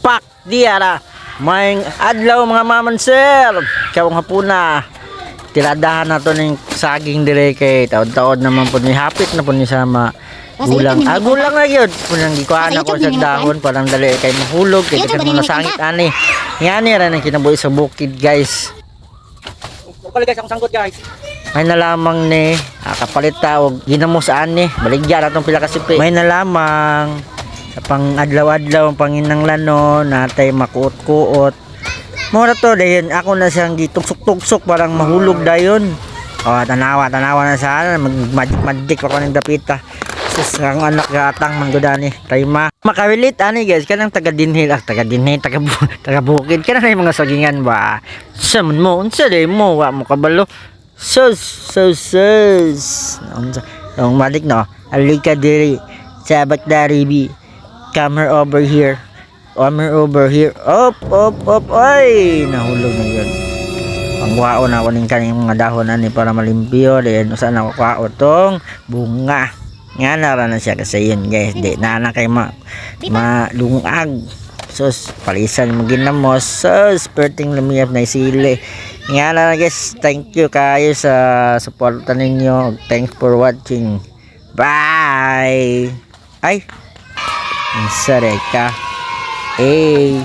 pak diara. May adlaw mga mamansel. Kawang hapuna. Tiradahan na to ng saging dire kay taod-taod naman po ni hapit na po ni sama gulang. Gulang na yun. Punang gikuhaan ako sa dahon parang dali kay mahulog kay kasi mga sangit ani. Yan ran ang kinabuhi sa bukid guys. Ukol guys akong sangkot guys. May nalamang ni kapalit og ginamo saan ni baligyan atong pila ka sipi. May nalamang sa pang adlaw-adlaw ang panginanglanon natay makuot-kuot. Mura to dayon ako na siyang gituksok-tuksok parang mahulog dayon. Oh, tanawa na sana mag-magic ako ng dapita. Sus ang anak gatang manggudani. Tayma. Makawilit ani guys kanang taga dinhil taga bukid kana na mga sagingan ba. Sa mo unsa day mo wa mo kabalo. Sus. Ang malik no. Alika diri. Sabat daribi. Come over here. Over here. Op. Ay, nahulog na yun. Pangwao na ako ng kaning mga dahon ani para malimpyo. Then, saan ako kwao tong bunga. Nga nara na siya kasi yun guys. Di na kay malungag. Sus, palisan mo ginamos. Sus, perting lumiyap na isili. Nga na guys. Thank you kayo sa suporta ninyo. Thanks for watching. Bye! Ay! Sareka. Hey.